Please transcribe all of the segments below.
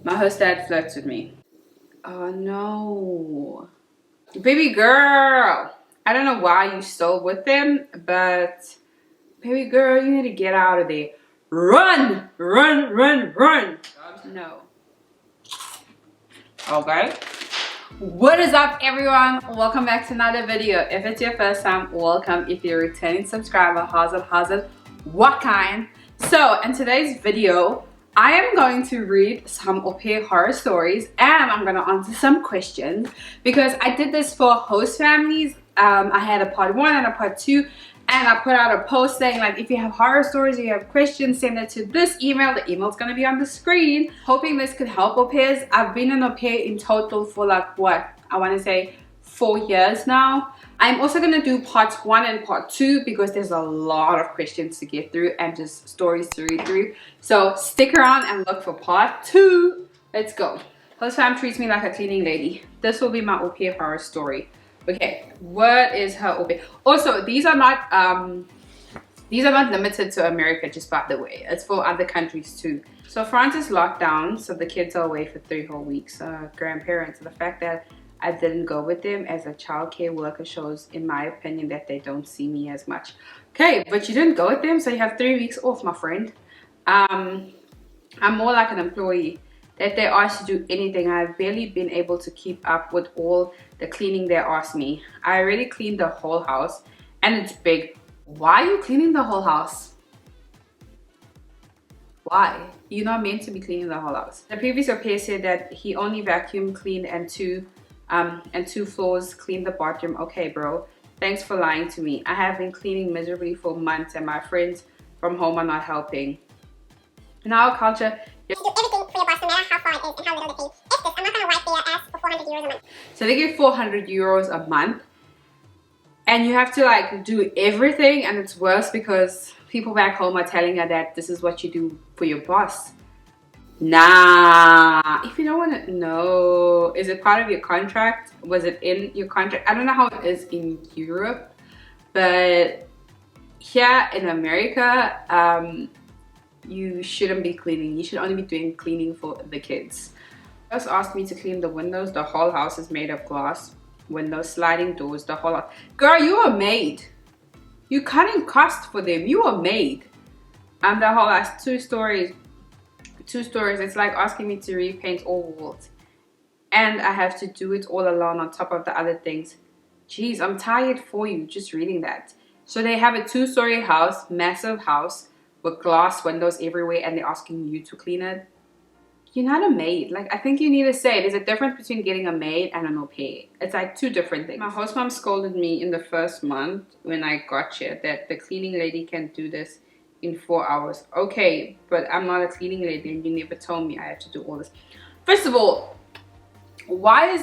My host dad flirts with me. Oh no. Baby girl. I don't know why you still with them, but baby girl, you need to get out of there. Run! Run, run, run! No. Okay. What is up, everyone? Welcome back to another video. If it's your first time, welcome. If you're a returning subscriber, how's it? What kind? So in today's video, I am going to read some au pair horror stories and I'm going to answer some questions because I did this for host families. I had a part 1 and a part 2 and I put out a post saying like, if you have horror stories or you have questions, send it to this email. The email is going to be on the screen. Hoping this could help au pairs. I've been an au pair in total for like what? I want to say 4 years now. I'm also going to do part 1 and part 2 because there's a lot of questions to get through and just stories to read through. So stick around and look for part 2. Let's go. Host fam treats me like a cleaning lady. This will be my au pair horror story. Okay, what is her au pair? Also, these are not limited to America, just by the way. It's for other countries too. So France is locked down, so the kids are away for 3 whole weeks. Grandparents, the fact that I didn't go with them as a childcare worker shows, in my opinion, that they don't see me as much. Okay, but you didn't go with them, so you have 3 weeks off, my friend. I'm more like an employee that they ask to do anything. I've barely been able to keep up with all the cleaning they ask me. I already cleaned the whole house and it's big. Why are you cleaning the whole house? Why? You're not meant to be cleaning the whole house. The previous au pair said that he only vacuum cleaned and two floors cleaned the bathroom. Okay, bro. Thanks for lying to me. I have been cleaning miserably for months and my friends from home are not helping. In our culture, you do everything for your boss, no matter how far it is and how little they pay. I'm not gonna wipe their ass for 400 euros a month. So they get 400 euros a month. And you have to like do everything, and it's worse because people back home are telling her that this is what you do for your boss. Nah, if you don't want to know, is it part of your contract? Was it in your contract? I don't know how it is in Europe, but here in America, you shouldn't be cleaning. You should only be doing cleaning for the kids. Just asked me to clean the windows. The whole house is made of glass. Windows, sliding doors, the whole house. Girl, you a maid. You cutting cost for them. You a maid. And the whole house, 2 stories. It's like asking me to repaint all walls. And I have to do it all alone on top of the other things. Jeez, I'm tired for you just reading that. So they have a 2-story house, massive house, with glass windows everywhere, and they're asking you to clean it. You're not a maid. Like, I think you need to say there's a difference between getting a maid and an au pair. It's like 2 different things. My host mom scolded me in the first month when I got here that the cleaning lady can do this in 4 hours. Okay, but I'm not a cleaning lady and you never told me I had to do all this. First of all, why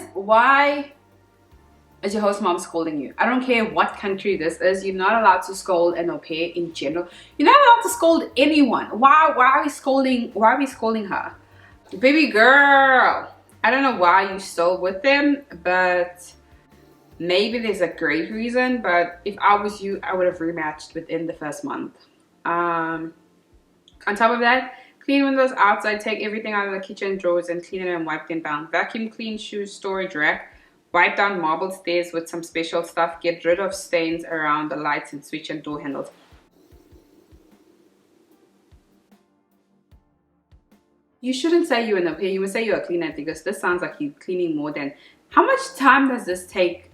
is your host mom scolding you? I don't care what country this is. You're not allowed to scold an au pair in general. You're not allowed to scold anyone. Why are we scolding her? Baby girl, I don't know why you're still with them, but maybe there's a great reason. But if I was you, I would have rematched within the first month. On top of that, clean windows outside, take everything out of the kitchen drawers and clean it and wipe them down. Vacuum clean shoes storage rack, wipe down marble stairs with some special stuff, get rid of stains around the lights and switch and door handles. You shouldn't say you're an au pair, you would say you're a cleaner because this sounds like you're cleaning more than... How much time does this take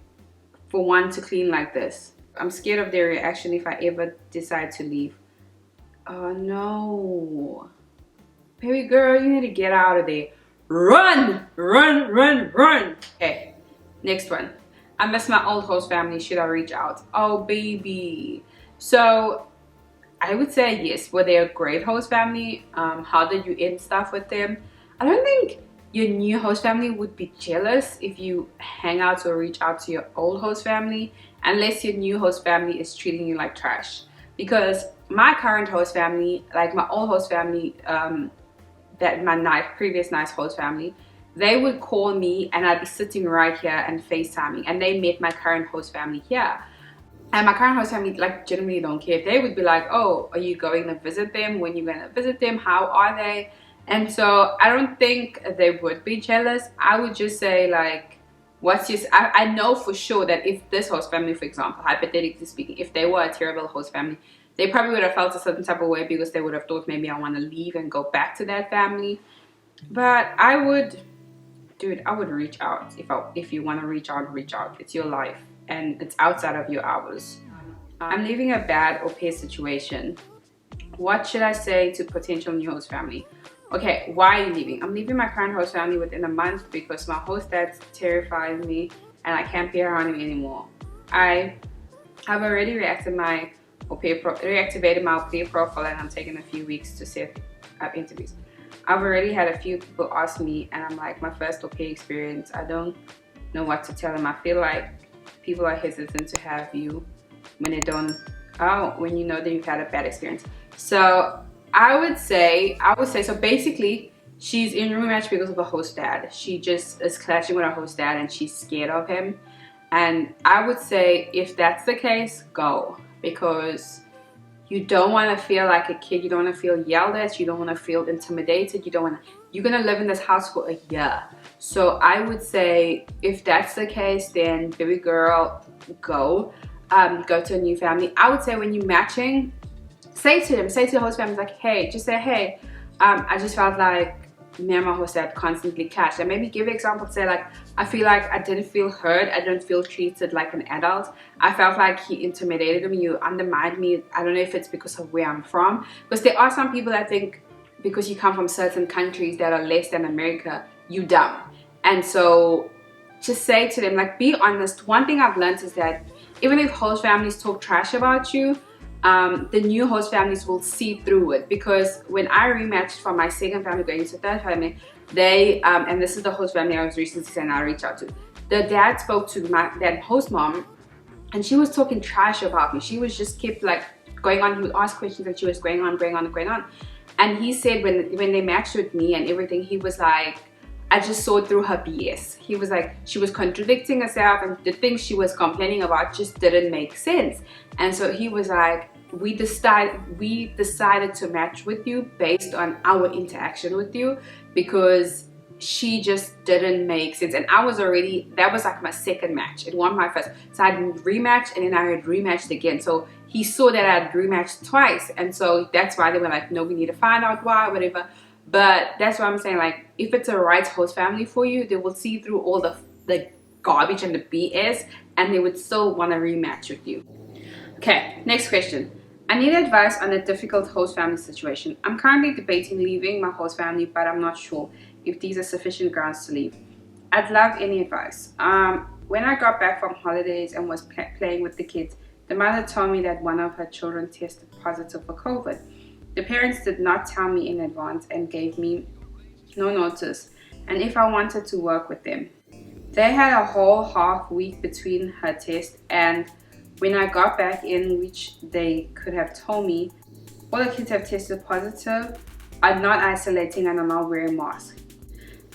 for one to clean like this? I'm scared of their reaction if I ever decide to leave. Oh no. Baby girl, you need to get out of there. Run! Run, run, run! Okay, next one. I miss my old host family, should I reach out? Oh baby. So I would say yes. Were they a great host family? How did you end stuff with them? I don't think your new host family would be jealous if you hang out or reach out to your old host family, unless your new host family is treating you like trash. Because my current host family, like my old host family, that my previous nice host family, they would call me and I'd be sitting right here and FaceTiming, and they met my current host family here. And my current host family like generally don't care. They would be like, oh, are you going to visit them? When you going to visit them? How are they? And so I don't think they would be jealous. I would just say like, I know for sure that if this host family, for example, hypothetically speaking, if they were a terrible host family, they probably would have felt a certain type of way because they would have thought maybe I want to leave and go back to that family. But I would, dude, I would reach out. If you want to reach out, reach out. It's your life and it's outside of your hours. I'm leaving a bad au pair situation. What should I say to potential new host family? Okay, why are you leaving? I'm leaving my current host family within a month because my host dad terrifies me and I can't be around him anymore. I have already reactivated my au pair profile and I'm taking a few weeks to set up interviews. I've already had a few people ask me and I'm like, my first au pair experience, I don't know what to tell them. I feel like people are hesitant to have you when they don't, when you know that you've had a bad experience. So I would say, so basically, she's in rematch because of a host dad. She just is clashing with her host dad and she's scared of him. And I would say, if that's the case, go. Because you don't want to feel like a kid. You don't want to feel yelled at. You don't want to feel intimidated. You're going to live in this house for a year. So I would say, if that's the case, then baby girl, go. Go to a new family. I would say when you're matching, say to the host family, like, hey, just say, hey, I just felt like me and my host dad constantly clashed. And maybe give an example, say like, I feel like I didn't feel heard, I didn't feel treated like an adult. I felt like he intimidated me, you undermined me. I don't know if it's because of where I'm from. Because there are some people that think because you come from certain countries that are less than America, you dumb. And so just say to them, like, be honest. One thing I've learned is that even if host families talk trash about you, the new host families will see through it. Because when I rematched from my second family going to third family, they and this is the host family I was recently saying I reached out to. The dad spoke to that host mom, and she was talking trash about me. She was just kept like going on. He would ask questions, and she was going on. And he said when they matched with me and everything, he was like, I just saw through her BS. He was like, she was contradicting herself and the things she was complaining about just didn't make sense. And so he was like, we decided to match with you based on our interaction with you because she just didn't make sense. And I was already, that was like my second match. It wasn't my first. So I had rematched and then I had rematched again. So he saw that I had rematched twice. And so that's why they were like, no, we need to find out why, whatever. But that's what I'm saying, like, if it's a right host family for you, they will see through all the garbage and the BS and they would still want to rematch with you. Okay, next question. I need advice on a difficult host family situation. I'm currently debating leaving my host family, but I'm not sure if these are sufficient grounds to leave. I'd love any advice. When I got back from holidays and was playing with the kids, the mother told me that one of her children tested positive for COVID. The parents did not tell me in advance and gave me no notice, and if I wanted to work with them. They had a whole half week between her test and when I got back in, which they could have told me, all the kids have tested positive, are not isolating and are not wearing masks.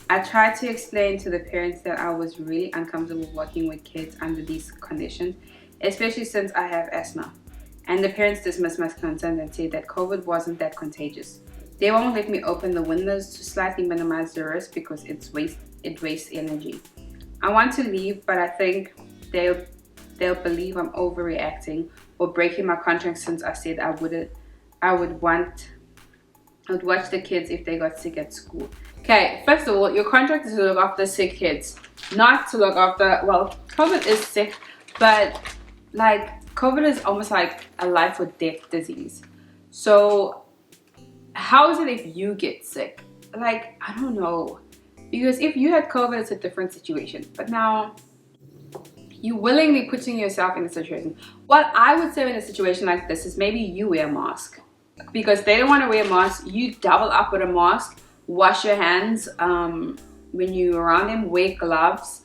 I tried to explain to the parents that I was really uncomfortable working with kids under these conditions, especially since I have asthma. And the parents dismissed my concerns and said that COVID wasn't that contagious. They won't let me open the windows to slightly minimize the risk because it wastes energy. I want to leave, but I think they'll believe I'm overreacting or breaking my contract since I said I would watch the kids if they got sick at school. Okay, first of all, your contract is to look after sick kids, not to look after, well, COVID is sick, but like COVID is almost like a life or death disease. So how is it if you get sick? Like, I don't know. Because if you had COVID, it's a different situation. But now, you willingly putting yourself in a situation. What I would say in a situation like this is maybe you wear a mask. Because they don't want to wear a mask, you double up with a mask. Wash your hands when you're around them. Wear gloves.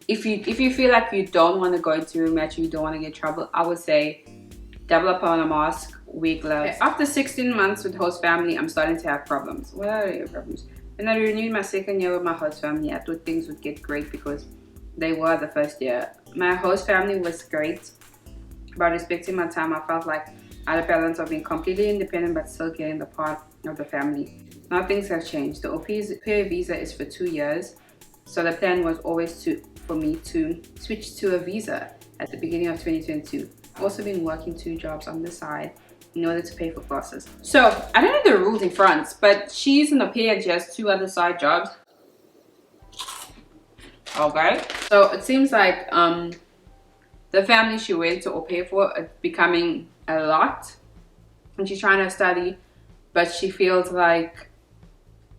If you feel like you don't want to go into a match, you don't want to get in trouble, I would say double up on a mask, wear gloves. Okay. After 16 months with host family, I'm starting to have problems. What are your problems? When I renewed my second year with my host family, I thought things would get great because they were the first year. My host family was great, but respecting my time, I felt like I had a balance of being completely independent but still getting the part of the family. Now things have changed. The au pair visa is for 2 years. So the plan was always for me to switch to a visa at the beginning of 2022. I've also been working 2 jobs on the side in order to pay for classes. So I don't know the rules in France, but she's an au pair and she has 2 other side jobs. Okay. So it seems like the family she went to au pair for is becoming a lot. And she's trying to study, but she feels like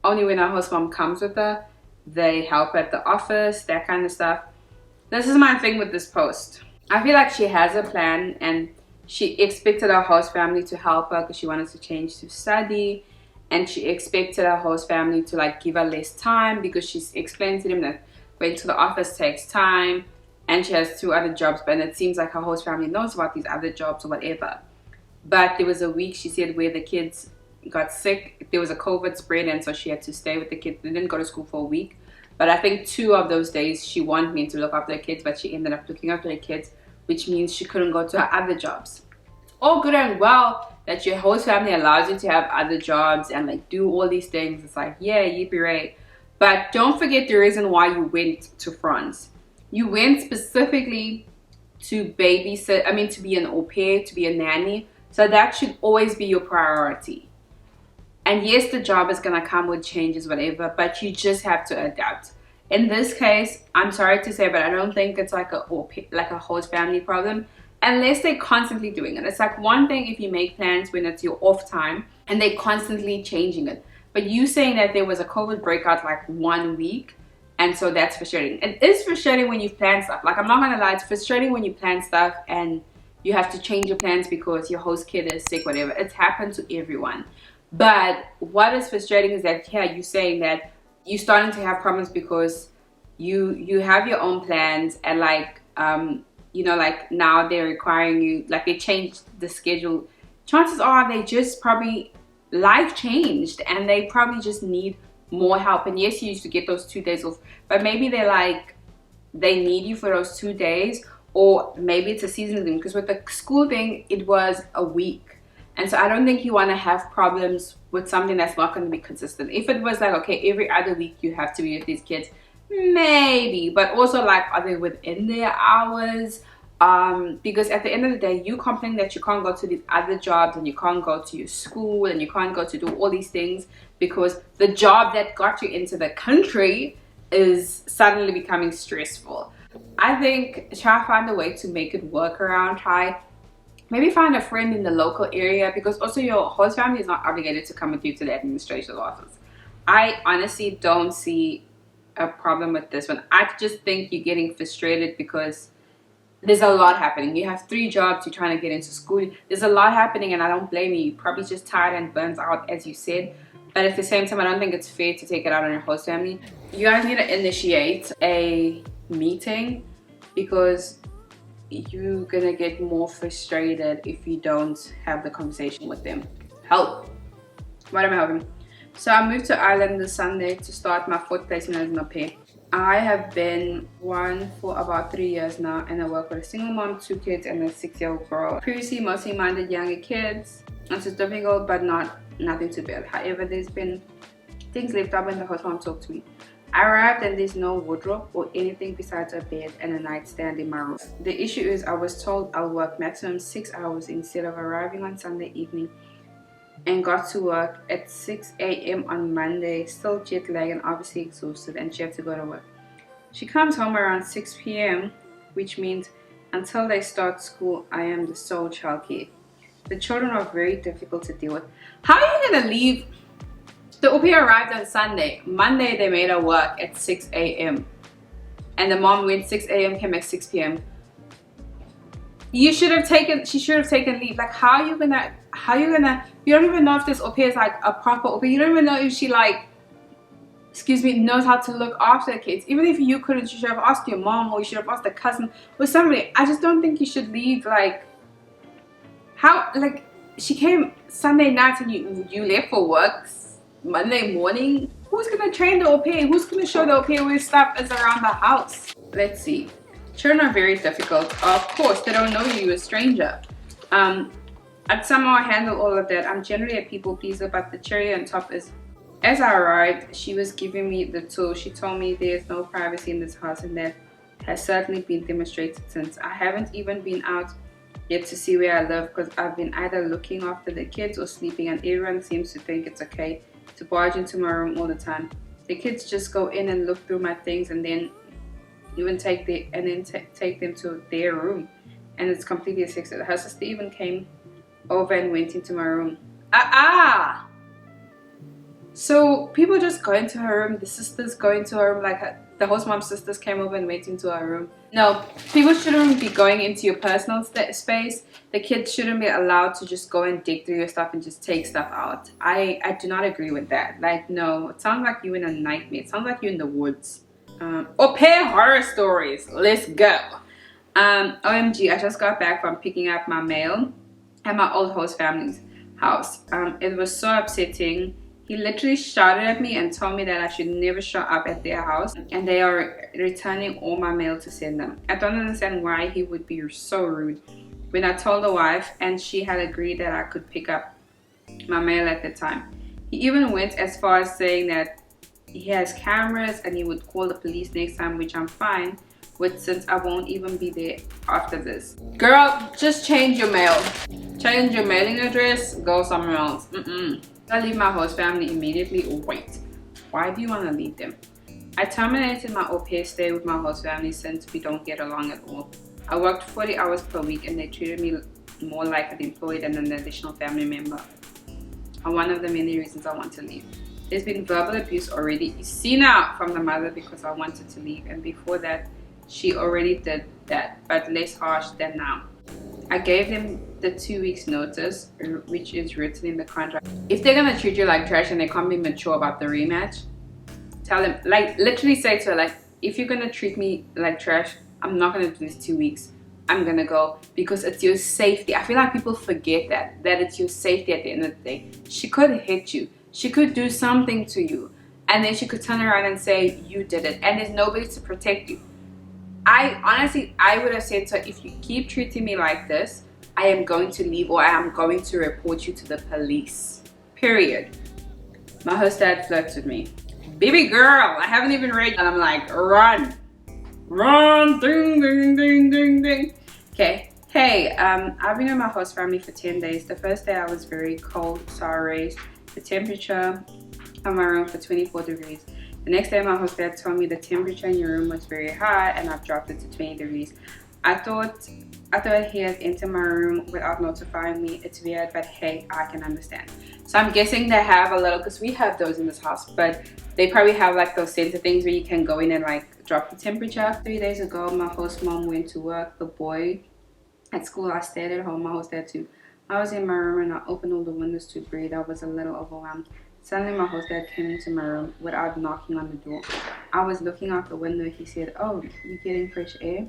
only when her host mom comes with her, they help at the office, that kind of stuff. This is my thing with this post. I feel like she has a plan and she expected her host family to help her because she wanted to change to study, and she expected her host family to like give her less time because she's explained to them that going to the office takes time, and she has 2 other jobs, but it seems like her host family knows about these other jobs or whatever. But there was a week, she said, where the kids got sick. There was a COVID spread, and so she had to stay with the kids. They didn't go to school for a week. But I think 2 of those days she wanted me to look after the kids, but she ended up looking after the kids, which means she couldn't go to her other jobs. All good and well that your host family allows you to have other jobs and like do all these things. It's like, yeah, yippee ray. But don't forget the reason why you went to France. You went specifically to babysit, to be an au pair, to be a nanny. So that should always be your priority. And yes, the job is going to come with changes, whatever, but you just have to adapt. In this case, I'm sorry to say, but I don't think it's like a host family problem, unless they're constantly doing it. It's like one thing if you make plans when it's your off time and they're constantly changing it. But you saying that there was a COVID breakout like 1 week, and so that's frustrating. It is frustrating when you plan stuff. Like, I'm not going to lie, it's frustrating when you plan stuff and you have to change your plans because your host kid is sick, whatever. It's happened to everyone. But what is frustrating is that you're saying that you're starting to have problems because you have your own plans, and like like now they're requiring you, like they changed the schedule. Chances are they just probably life changed and they probably just need more help. And yes, you used to get those 2 days off, but maybe they need you for those 2 days, or maybe it's a seasonal thing, because with the school thing it was a week. And so I don't think you want to have problems with something that's not going to be consistent. If it was like, okay, every other week you have to be with these kids, maybe. But also, like, are they within their hours? Because at the end of the day, you complain that you can't go to these other jobs and you can't go to your school and you can't go to do all these things because the job that got you into the country is suddenly becoming stressful. I think try to find a way to make it work around. Maybe find a friend in the local area, because also your host family is not obligated to come with you to the administrator's office. I honestly don't see a problem with this one. I just think you're getting frustrated because there's a lot happening. You have 3 jobs, you're trying to get into school. There's a lot happening, and I don't blame you. You're probably just tired and burnt out, as you said. But at the same time, I don't think it's fair to take it out on your host family. You guys need to initiate a meeting, because you're gonna get more frustrated if you don't have the conversation with them. Help. What am I helping? So I moved to Ireland this Sunday to start my 4th placement as an au pair. I have been one for about 3 years now, and I work with a single mom, 2 kids, and a 6-year-old girl. Previously, mostly minded younger kids. It's difficult, but nothing too bad. However, there's been things left out when the host mom talked to me. I arrived and there's no wardrobe or anything besides a bed and a nightstand in my room. The issue is I was told I'll work maximum 6 hours instead of arriving on Sunday evening, and got to work at 6 a.m. on Monday, still jet lagged and obviously exhausted, and she had to go to work. She comes home around 6 p.m., which means until they start school, I am the sole childcare. The children are very difficult to deal with. How are you gonna leave? The au pair arrived on Sunday. Monday they made her work at 6 a.m. and the mom went 6 a.m. came at 6 p.m. She should have taken leave. Like, how are you gonna, you don't even know if this au pair is like a proper au pair. You don't even know if she knows how to look after the kids. Even if you couldn't, you should have asked your mom, or you should have asked a cousin or somebody. I just don't think you should leave. She came Sunday night and you left for work Monday morning. Who's gonna train the au pair? Who's gonna show the au pair where stuff is around the house? Let's see. Children are very difficult. Of course, they don't know you're a stranger. I'd somehow handle all of that. I'm generally a people pleaser, but the cherry on top is As I arrived, she was giving me the tour. She told me there's no privacy in this house, and that has certainly been demonstrated since. I haven't even been out yet to see where I live because I've been either looking after the kids or sleeping, and everyone seems to think it's okay to barge into my room all the time. The kids just go in and look through my things and then even take them to their room, and it's completely accepted. Her sister even came over and went into my room. So people just go into her room. The sisters go into her room, like the host mom's sisters came over and went into her room. No, people shouldn't be going into your personal space. The kids shouldn't be allowed to just go and dig through your stuff and just take stuff out. I do not agree with that. Like, no, it sounds like you're in a nightmare. It sounds like you're in the woods. Aupair horror stories. Let's go. OMG, I just got back from picking up my mail at my old host family's house. It was so upsetting. He literally shouted at me and told me that I should never show up at their house, and they are returning all my mail to send them. I don't understand why he would be so rude. When I told the wife, and she had agreed that I could pick up my mail at the time. He even went as far as saying that he has cameras and he would call the police next time, which I'm fine with since I won't even be there after this. Girl, just change your mail. Change your mailing address, go somewhere else. I leave my host family immediately. Wait, why do you want to leave them? I terminated my au pair stay with my host family since we don't get along at all. I worked 40 hours per week and they treated me more like an employee than an additional family member. And one of the many reasons I want to leave. There's been verbal abuse already. You see now from the mother because I wanted to leave, and before that she already did that, but less harsh than now. I gave them the 2 weeks notice, which is written in the contract. If they're gonna treat you like trash and they can't be mature about the rematch, tell them, like, literally say to her, like, if you're gonna treat me like trash, I'm not gonna do this 2 weeks. I'm gonna go because it's your safety. I feel like people forget that it's your safety at the end of the day. She could hit you. She could do something to you, and then she could turn around and say you did it, and there's nobody to protect you. I would have said to her, if you keep treating me like this, I am going to leave, or I am going to report you to the police. Period. My host dad flirts with me. Baby girl, I haven't even read, and I'm like, run, ding, ding, ding, ding, ding. Okay, hey, I've been in my host family for 10 days. The first day I was very cold, so I raised the temperature of my room for 24 degrees. The next day my host dad told me the temperature in your room was very high and I've dropped it to 20 degrees. I thought he had entered my room without notifying me. It's weird, but hey, I can understand. So I'm guessing they have a little, because we have those in this house, but they probably have like those sensor things where you can go in and like drop the temperature. 3 days ago, my host mom went to work. The boy at school, I stayed at home. My host dad too. I was in my room and I opened all the windows to breathe. I was a little overwhelmed. Suddenly my host dad came into my room without knocking on the door. I was looking out the window. He said, "Oh, you getting fresh air?"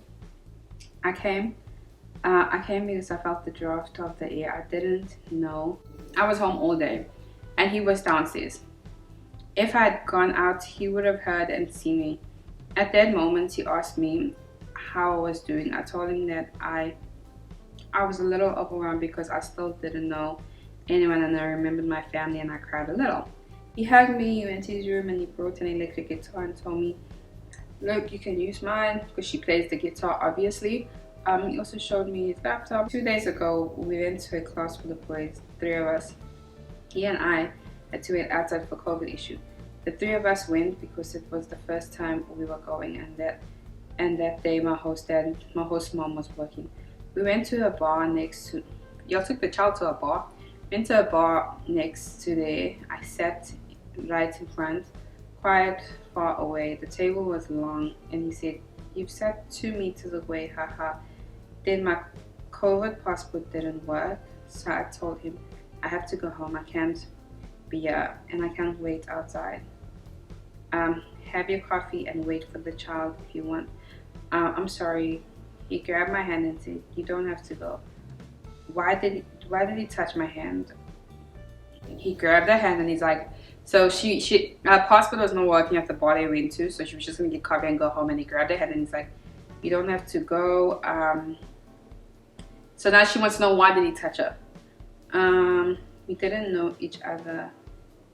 I came because I felt the draft of the air. I didn't know. I was home all day and he was downstairs. If I had gone out, he would have heard and seen me. At that moment, he asked me how I was doing. I told him that I was a little overwhelmed because I still didn't know anyone and I remembered my family, and I cried a little. He hugged me, he went to his room and he brought an electric guitar and told me, "Look, you can use mine," because she plays the guitar obviously. He also showed me his laptop. 2 days ago we went to a class for the boys, 3 of us. He and I had to wait outside for COVID issue. The 3 of us went because it was the first time we were going, and that day my host mom was working. We went to a bar next to, y'all took the child to a bar. Went to a bar next to there. I sat right in front, quite far away. The table was long, and he said, "You've sat 2 meters away, haha." Then my COVID passport didn't work, so I told him, "I have to go home. I can't be here, and I can't wait outside. Have your coffee and wait for the child if you want." I'm sorry. He grabbed my hand and said, "You don't have to go." Why did he touch my hand? He grabbed her hand and he's like, so her passport was not working at the bar they went to, so she was just gonna get coffee and go home, and he grabbed her hand and he's like, "You don't have to go." So now she wants to know, why did he touch her? We didn't know each other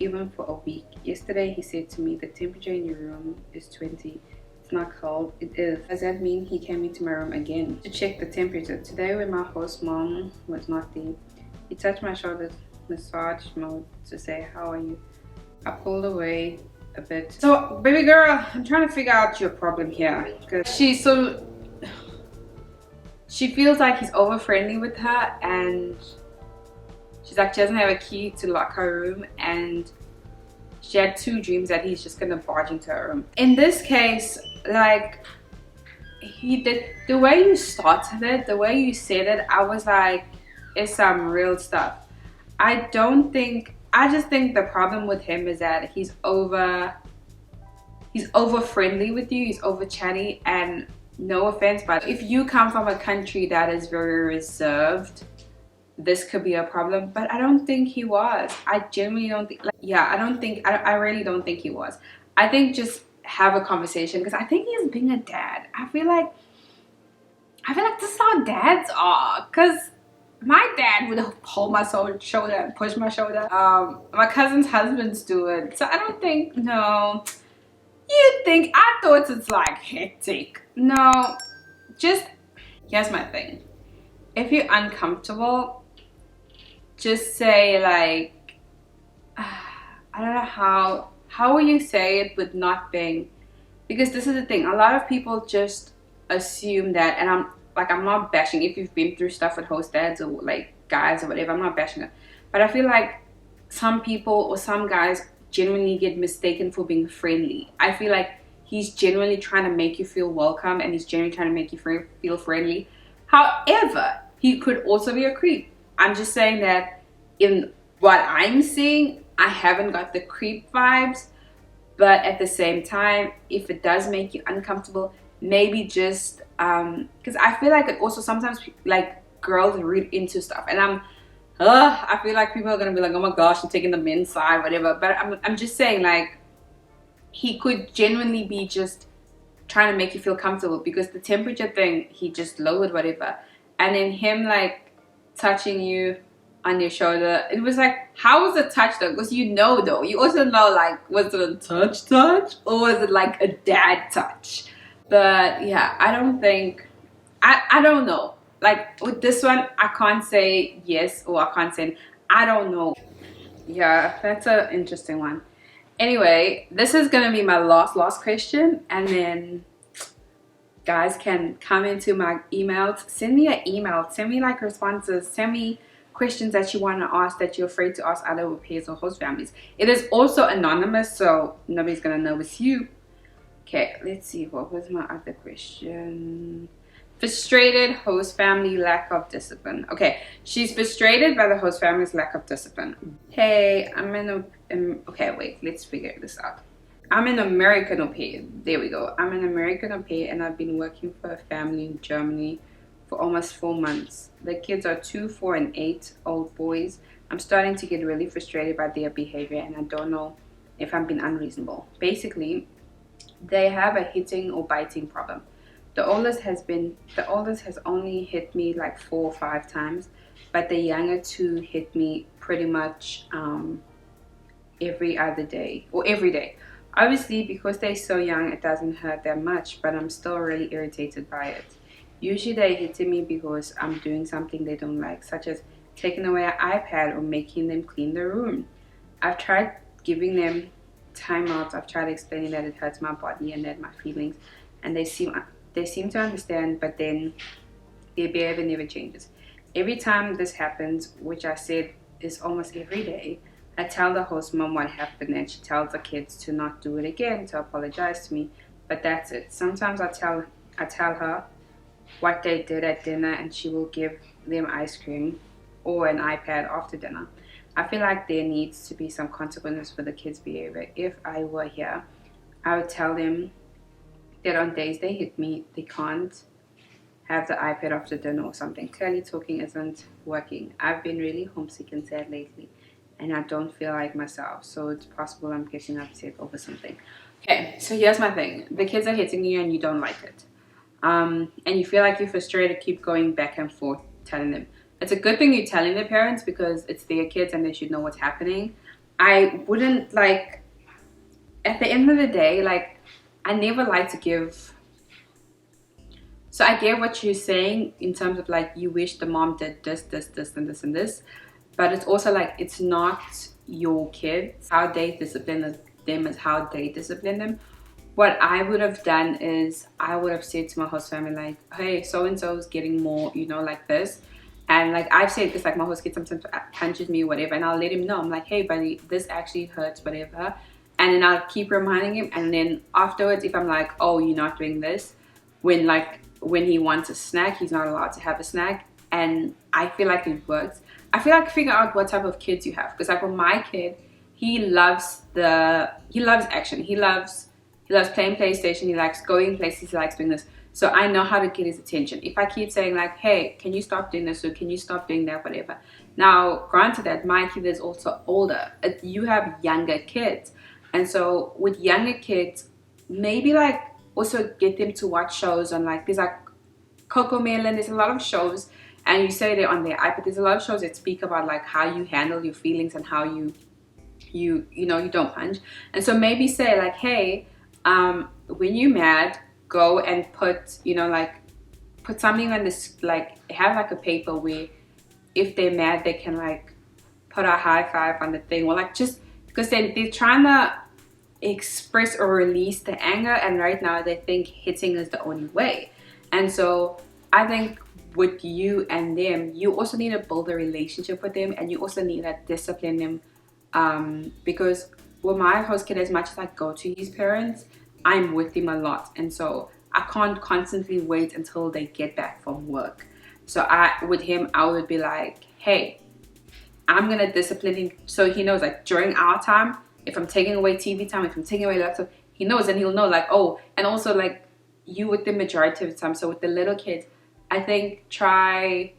even for a week. Yesterday he said to me, the temperature in your room is 20. It's not cold. It is. Does that mean he came into my room again to check the temperature? Today when my host mom was not there, he touched my shoulders, massage mode, to say, how are you? I pulled away a bit. So baby girl, I'm trying to figure out your problem here, because she feels like he's over friendly with her, and she's like, she doesn't have a key to lock her room, and she had 2 dreams that he's just gonna barge into her room. In this case, like, he did, the way you started it, the way you said it, I was like, it's some real stuff. I just think the problem with him is that he's over friendly with you, he's over chatty, and no offense, but if you come from a country that is very reserved, this could be a problem. But I don't think he was. I genuinely don't think, like, yeah, I really don't think he was. I think just have a conversation, because I think he's being a dad. I feel like this is how dads are, because my dad would hold my shoulder and push my shoulder. My cousin's husbands do it. So I don't think, no. I thought it's like hectic. No, just, here's my thing. If you're uncomfortable, just say like, I don't know how will you say it with not being, because this is the thing, a lot of people just assume that, and I'm not bashing if you've been through stuff with host dads or like guys or whatever, I'm not bashing it, but I feel like some people or some guys genuinely get mistaken for being friendly. I feel like he's genuinely trying to make you feel welcome, and he's genuinely trying to make you feel friendly. However, he could also be a creep. I'm just saying that in what I'm seeing, I haven't got the creep vibes, but at the same time, if it does make you uncomfortable, maybe just because I feel like it also sometimes like girls read into stuff, and I feel like people are gonna be like, oh my gosh, I'm taking the men's side, whatever. But I'm just saying, like, he could genuinely be just trying to make you feel comfortable, because the temperature thing, he just lowered whatever, and then him like touching you on your shoulder, it was like, how was the touch though? Because you also know, like, was it a touch or was it like a dad touch? But yeah, I don't think, I don't know, like with this one I can't say yes or I can't say, I don't know. Yeah, that's an interesting one. Anyway, this is gonna be my last question, and then guys can come into my emails, send me an email, send me like responses, send me questions that you want to ask that you're afraid to ask other pairs or host families. It is also anonymous, so nobody's gonna know it's you. Okay, let's see, what was my other question? Frustrated host family lack of discipline. Okay, she's frustrated by the host family's lack of discipline. Hey, okay, wait, let's figure this out. I'm an American au pair. There we go. I'm an American au pair, and I've been working for a family in Germany for almost 4 months. The kids are 2, 4, and 8-old boys. I'm starting to get really frustrated by their behavior, and I don't know if I'm being unreasonable. Basically, they have a hitting or biting problem. The oldest has only hit me like 4 or 5 times, but the younger 2 hit me pretty much every other day or every day. Obviously, because they're so young, it doesn't hurt that much, but I'm still really irritated by it. Usually they're hitting me because I'm doing something they don't like, such as taking away an iPad or making them clean the room. I've tried giving them timeouts. I've tried explaining that it hurts my body and that my feelings, and they seem to understand, but then their behavior never changes. Every time this happens, which I said is almost every day, I tell the host mom what happened, and she tells the kids to not do it again, to apologize to me, but that's it. Sometimes I tell her what they did at dinner, and she will give them ice cream or an iPad after dinner. I feel like there needs to be some consequences for the kids' behavior. If I were here, I would tell them that on days they hit me, they can't have the iPad after dinner or something. Clearly talking isn't working. I've been really homesick and sad lately, and I don't feel like myself, so it's possible I'm getting upset over something. Okay, so here's my thing. The kids are hitting you and you don't like it. And you feel like you're frustrated, keep going back and forth telling them. It's a good thing you're telling the parents, because it's their kids and they should know what's happening. I wouldn't like, at the end of the day, like, I never like to give. So I get what you're saying in terms of like you wish the mom did this, this, this, and this, and this, but it's also like it's not your kids. How they discipline them is how they discipline them. What I would have done is I would have said to my host family like, hey, so and so is getting more, you know, like this. And like I've said this, like my host kid sometimes punches me or whatever, and I'll let him know. I'm like, hey buddy, this actually hurts, whatever. And then I'll keep reminding him, and then afterwards if I'm like, oh, you're not doing this, when he wants a snack, he's not allowed to have a snack. And I feel like it works. I feel like figure out what type of kids you have, because like with my kid, he loves action. He loves playing PlayStation. He likes going places. He likes doing this. So I know how to get his attention. If I keep saying like, hey, can you stop doing this, or can you stop doing that, whatever. Now, granted that my kid is also older. You have younger kids. And so with younger kids, maybe like also get them to watch shows on like, there's like Coco Melon, there's a lot of shows, and you say they're on their iPad. There's a lot of shows that speak about like how you handle your feelings and how you know you don't punch. And so maybe say like, hey, when you're mad, go and put, you know, like put something on this, like have like a paper where if they're mad they can like put a high five on the thing, or like just because they're trying to express or release the anger, and right now they think hitting is the only way. And so I think with you and them, you also need to build a relationship with them, and you also need to discipline them, because with my host kid, as much as I go to his parents, I'm with him a lot, and so I can't constantly wait until they get back from work. So with him I would be like, hey, I'm gonna discipline him so he knows like during our time, if I'm taking away TV time, if I'm taking away laptop, he knows, and he'll know like, oh. And also like you with the majority of the time. So with the little kids, I think try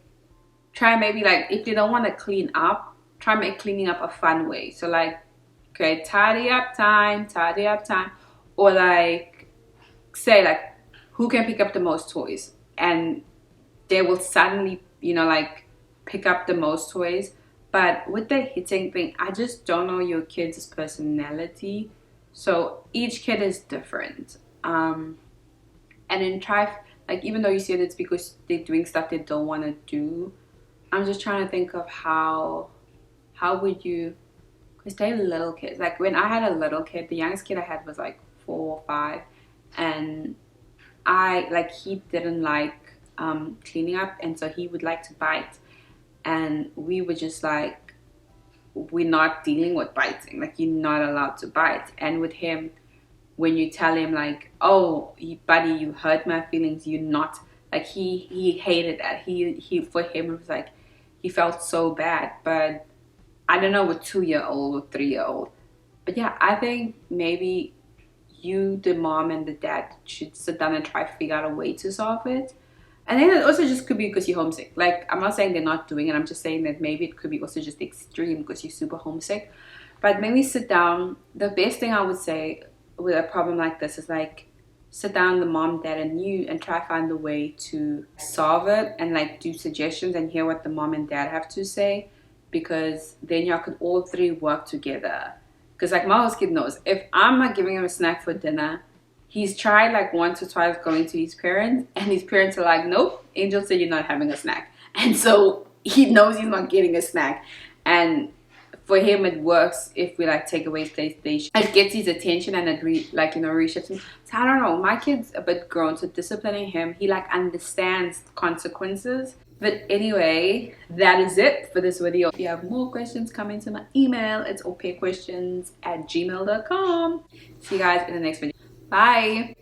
maybe like if they don't want to clean up, try make cleaning up a fun way. So like, okay, tidy up time, or like say like who can pick up the most toys, and they will suddenly, you know, like pick up the most toys. But with the hitting thing, I just don't know your kid's personality. So each kid is different. And then try, like, even though you said it's because they're doing stuff they don't want to do, I'm just trying to think of how would you, because they're little kids. Like when I had a little kid, the youngest kid I had was like 4 or 5. And he didn't like cleaning up, and so he would like to bite. And we were just like, we're not dealing with biting, like you're not allowed to bite. And with him, when you tell him like, oh buddy, you hurt my feelings, you're not, like he hated that. He for him it was like he felt so bad. But I don't know with 2-year-old or 3-year-old. But yeah, I think maybe you, the mom and the dad, should sit down and try to figure out a way to solve it. And then it also just could be because you're homesick. Like, I'm not saying they're not doing it. I'm just saying that maybe it could be also just extreme because you're super homesick. But maybe sit down. The best thing I would say with a problem like this is like, sit down, the mom, dad, and you, and try to find a way to solve it, and like do suggestions and hear what the mom and dad have to say. Because then y'all could all three work together. Because like my host kid knows, if I'm not giving him a snack for dinner, he's tried like once or twice going to his parents, and his parents are like, nope, Angel said you're not having a snack. And so he knows he's not getting a snack. And for him it works if we like take away PlayStation. It gets his attention, and it reshifts him. So I don't know, my kid's a bit grown, so disciplining him, he like understands consequences. But anyway, that is it for this video. If you have more questions, come into my email. It's aupairsquestions@gmail.com. See you guys in the next video. Bye.